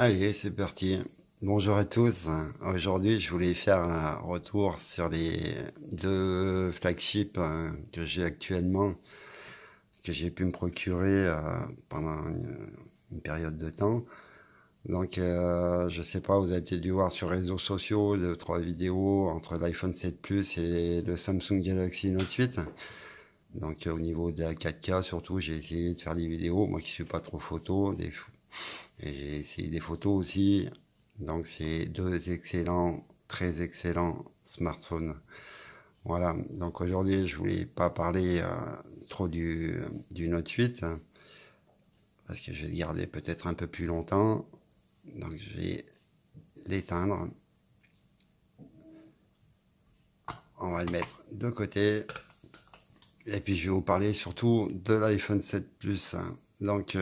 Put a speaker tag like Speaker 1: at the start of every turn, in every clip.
Speaker 1: Allez, c'est parti. Bonjour à tous. Aujourd'hui, je voulais faire un retour sur les deux flagships que j'ai actuellement, que j'ai pu me procurer pendant une période de temps. Donc, je sais pas, vous avez peut-être dû voir sur les réseaux sociaux deux, trois vidéos entre l'iPhone 7 Plus et le Samsung Galaxy Note 8. Donc, au niveau de la 4K, surtout, j'ai essayé de faire des vidéos. Moi qui suis pas trop photo, et j'ai essayé des photos aussi. Donc c'est deux excellents, très excellents smartphones. Voilà, donc aujourd'hui je voulais pas parler trop du Note 8, parce que je vais le garder peut-être un peu plus longtemps. Donc je vais l'éteindre. On va le mettre de côté. Et puis je vais vous parler surtout de l'iPhone 7 Plus. Donc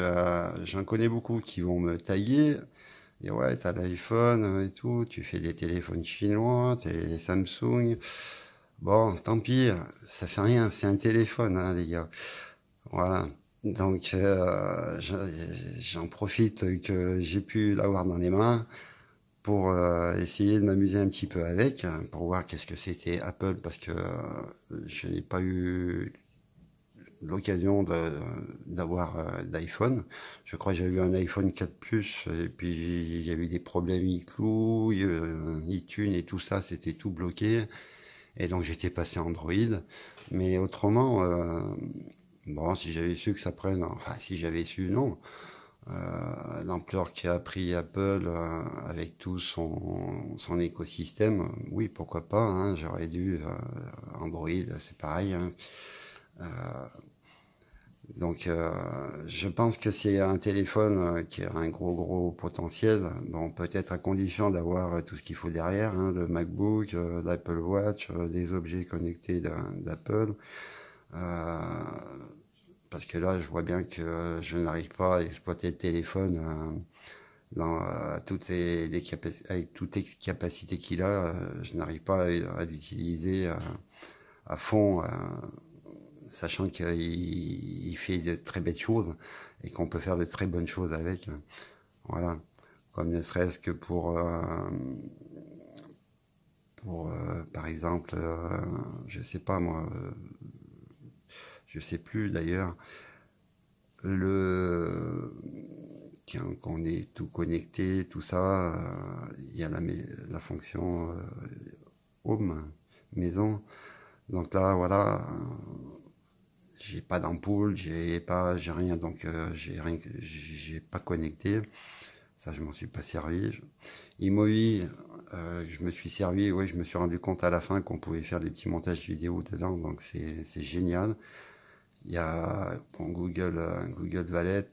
Speaker 1: j'en connais beaucoup qui vont me tailler. Et ouais, t'as l'iPhone et tout, tu fais des téléphones chinois, t'es Samsung. Bon, tant pis, ça fait rien, c'est un téléphone, hein, les gars. Voilà. Donc, j'en profite que j'ai pu l'avoir dans les mains pour essayer de m'amuser un petit peu avec, pour voir qu'est-ce que c'était Apple, parce que je n'ai pas eu l'occasion d'avoir d'iPhone. Je crois que j'ai eu un iPhone 4 Plus et puis il y a eu des problèmes iCloud, iTunes et tout ça, c'était tout bloqué. Et donc j'étais passé Android. Mais autrement, bon, si j'avais su que ça prenne, enfin si j'avais su, non. L'ampleur qu'a pris Apple avec tout son écosystème, oui, pourquoi pas, hein, j'aurais dû, Android, c'est pareil, hein. Donc, je pense que c'est un téléphone qui a un gros potentiel. Bon, peut-être à condition d'avoir tout ce qu'il faut derrière, hein, le MacBook, l'Apple Watch, des objets connectés d'Apple. Euh, Parce que là, je vois bien que je n'arrive pas à exploiter le téléphone avec toutes les capacités qu'il a. Je n'arrive pas à l'utiliser à fond. Sachant qu'il fait de très belles choses et qu'on peut faire de très bonnes choses avec. Voilà. Comme ne serait-ce que par exemple, je sais pas moi, je sais plus d'ailleurs, le quand on est tout connecté, tout ça, il y a la fonction home, maison. Donc là, voilà, j'ai pas d'ampoule, j'ai rien, donc j'ai pas connecté. Ça, je m'en suis pas servi. iMovie, je me suis servi, ouais, je me suis rendu compte à la fin qu'on pouvait faire des petits montages vidéo dedans, donc c'est génial. Il y a bon, Google Wallet,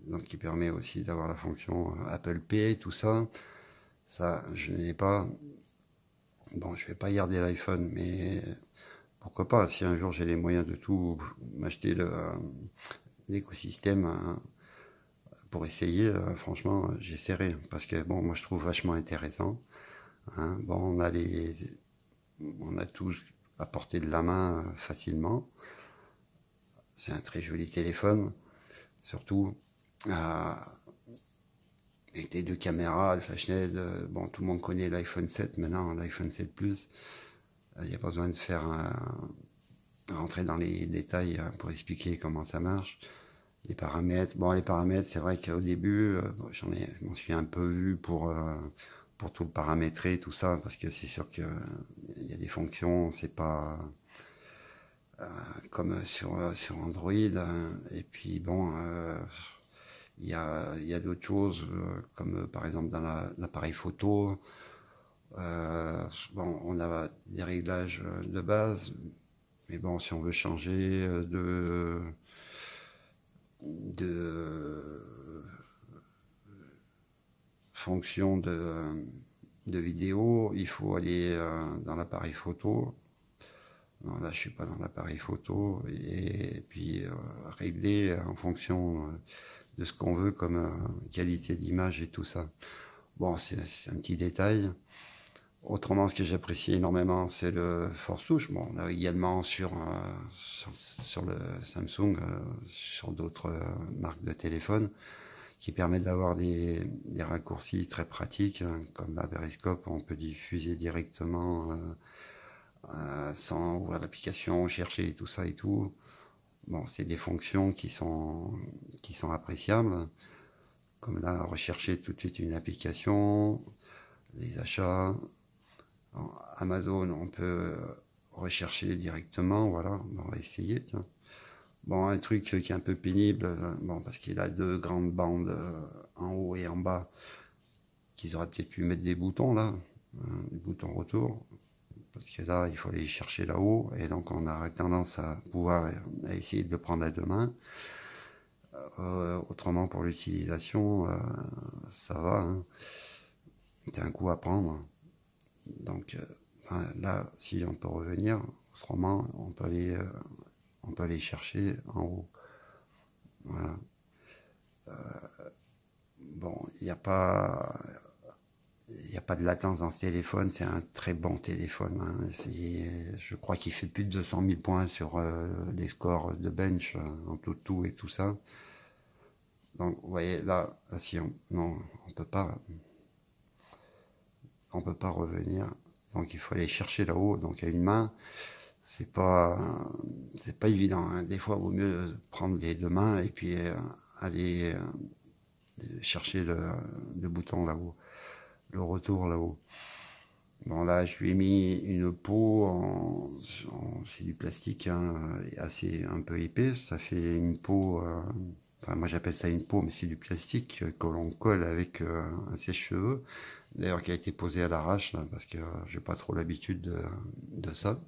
Speaker 1: donc qui permet aussi d'avoir la fonction Apple Pay, tout ça. Ça, je n'ai pas. Bon, je vais pas garder l'iPhone, mais pourquoi pas, si un jour j'ai les moyens de tout m'acheter l'écosystème pour essayer, franchement, j'essaierai. Parce que bon, moi je trouve vachement intéressant, hein. Bon, on a tous à portée de la main facilement. C'est un très joli téléphone, surtout avec les deux caméras, le flash LED. Bon, tout le monde connaît l'iPhone 7 maintenant, l'iPhone 7 Plus. Il n'y a pas besoin de rentrer dans les détails pour expliquer comment ça marche. Les paramètres, bon, les paramètres, c'est vrai qu'au début, bon, je m'en suis un peu vu pour tout le paramétrer, tout ça, parce que c'est sûr qu'il y a des fonctions, c'est pas comme sur Android, hein. Et puis bon, il y a d'autres choses, comme par exemple dans l'appareil photo. Bon, on a des réglages de base, mais bon, si on veut changer de fonction de vidéo, il faut aller dans l'appareil photo. Non, là, je suis pas dans l'appareil photo. Et puis, régler en fonction de ce qu'on veut comme qualité d'image et tout ça. Bon, c'est un petit détail. Autrement, ce que j'apprécie énormément, c'est le Force Touch. Bon, on a également sur le Samsung, sur d'autres marques de téléphone. qui permet d'avoir des raccourcis très pratiques, hein, comme la périscope, on peut diffuser directement sans ouvrir l'application, chercher tout ça et tout. Bon, c'est des fonctions qui sont appréciables, comme là, rechercher tout de suite une application, les achats. En Amazon, on peut rechercher directement, voilà, on va essayer, tiens. Bon, un truc qui est un peu pénible, bon, parce qu'il a deux grandes bandes en haut et en bas, qu'ils auraient peut-être pu mettre des boutons là, des boutons retour, parce que là, il faut aller chercher là-haut, et donc on a tendance à pouvoir à essayer de le prendre à deux mains. Autrement, pour l'utilisation, ça va, hein. C'est un coup à prendre. Donc là, si on peut revenir, autrement, on peut aller chercher en haut. Voilà. Bon, il n'y a pas de latence dans ce téléphone, c'est un très bon téléphone, hein. Je crois qu'il fait plus de 200 000 points sur les scores de bench en tout et tout ça. Donc, vous voyez, là, si non, on peut pas revenir. Donc, il faut aller chercher là-haut. Donc, à une main, c'est pas évident, hein. Des fois, il vaut mieux prendre les deux mains et puis aller chercher le bouton là-haut, le retour là-haut. Bon, là, je lui ai mis une peau c'est du plastique, hein, assez un peu épais. Ça fait une peau, enfin, moi j'appelle ça une peau, mais c'est du plastique que l'on colle avec un sèche-cheveux. D'ailleurs, qui a été posé à l'arrache, là, parce que j'ai pas trop l'habitude de ça.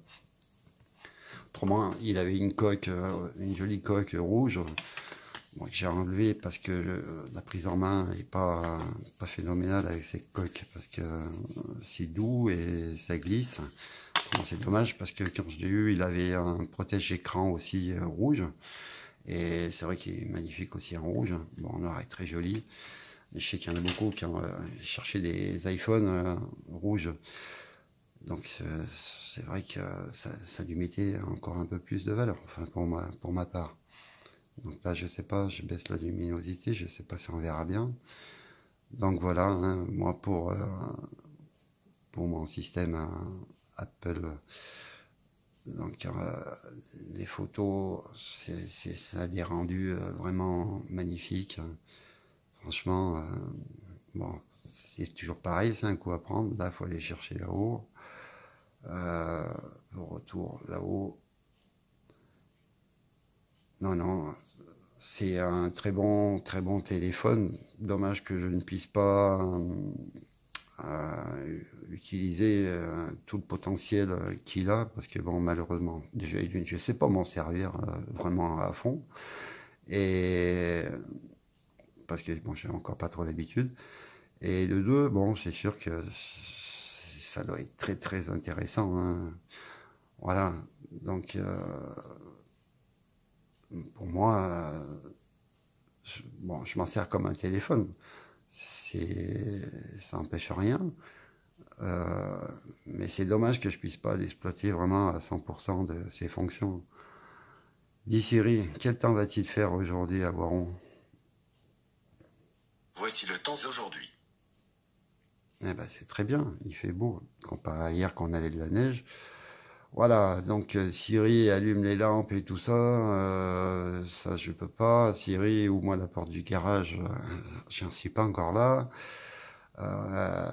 Speaker 1: Autrement, il avait une coque, une jolie coque rouge, bon, que j'ai enlevé parce que la prise en main n'est pas phénoménale avec cette coque, parce que c'est doux et ça glisse. Bon, c'est dommage parce que quand je l'ai eu, il avait un protège-écran aussi rouge. Et c'est vrai qu'il est magnifique aussi en rouge. Bon, en noir est très joli. Mais je sais qu'il y en a beaucoup qui ont cherché des iPhones rouges. Donc c'est vrai que ça lui mettait encore un peu plus de valeur, enfin pour ma part. Donc là je sais pas, je baisse la luminosité, je sais pas si on verra bien. Donc voilà, hein, moi pour mon système Apple, donc les photos, ça a des rendus vraiment magnifiques. Franchement, bon, c'est toujours pareil, c'est un coup à prendre. Là, il faut aller chercher là-haut. Le retour là-haut. Non, non, c'est un très bon téléphone. Dommage que je ne puisse pas utiliser tout le potentiel qu'il a, parce que bon, malheureusement, déjà, je ne sais pas m'en servir vraiment à fond. Et parce que bon, j'ai encore pas trop l'habitude. Et de deux, bon, c'est sûr que ça doit être très très intéressant, hein. Voilà, donc pour moi, bon, je m'en sers comme un téléphone. Ça n'empêche rien. Euh, mais c'est dommage que je puisse pas l'exploiter vraiment à 100% de ses fonctions. Dis Siri, quel temps va-t-il faire aujourd'hui à Voiron?
Speaker 2: Voici le temps aujourd'hui.
Speaker 1: Eh ben, c'est très bien, il fait beau, comparé à hier quand on avait de la neige. Voilà, donc Siri allume les lampes et tout ça, ça je peux pas. Siri ouvre-moi la porte du garage, j'en suis pas encore là. Euh,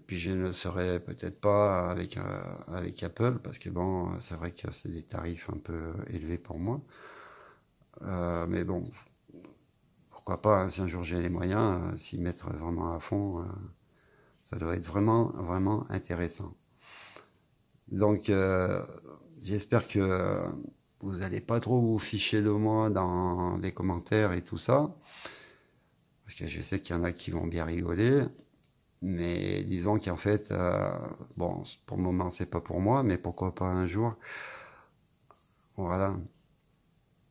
Speaker 1: Puis je ne le serai peut-être pas avec Apple, parce que bon, c'est vrai que c'est des tarifs un peu élevés pour moi. Mais bon, pourquoi pas, hein, si un jour j'ai les moyens, s'y mettre vraiment à fond, ça doit être vraiment, vraiment intéressant. Donc, j'espère que vous n'allez pas trop vous ficher de moi dans les commentaires et tout ça, parce que je sais qu'il y en a qui vont bien rigoler, mais disons qu'en fait, bon, pour le moment, c'est pas pour moi, mais pourquoi pas un jour. Voilà.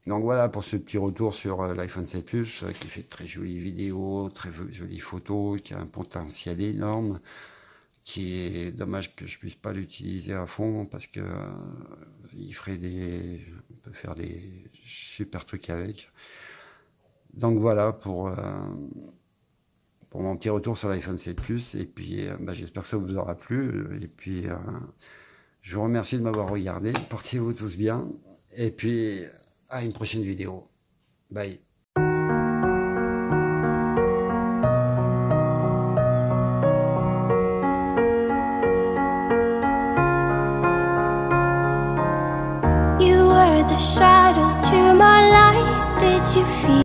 Speaker 1: Donc voilà pour ce petit retour sur l'iPhone 7 Plus, qui fait de très jolies vidéos, très jolies photos, qui a un potentiel énorme, qui est dommage que je puisse pas l'utiliser à fond parce que on peut faire des super trucs avec. Donc voilà pour mon petit retour sur l'iPhone 7 Plus. Et puis bah, j'espère que ça vous aura plu. Et puis je vous remercie de m'avoir regardé. Portez-vous tous bien. Et puis à une prochaine vidéo. Bye.
Speaker 2: You were the shadow to my light. Did you feel